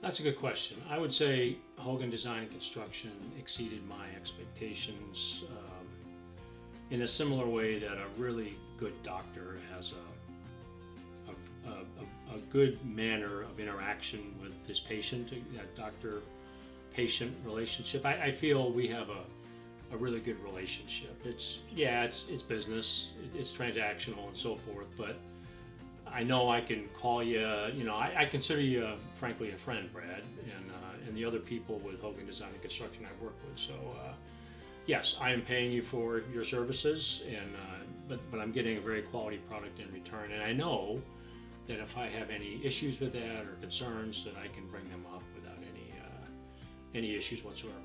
That's a good question. I would say Hogan Design and Construction exceeded my expectations in a similar way that a really good doctor has a good manner of interaction with his patient, that doctor-patient relationship. I feel we have a really good relationship. It's business, it's transactional and so forth, but I know I can call you. I consider you, frankly, a friend, Brad, and the other people with Hogan Design and Construction I work with. So, yes, I am paying you for your services, and but I'm getting a very quality product in return. And I know that if I have any issues with that or concerns, that I can bring them up without any issues whatsoever.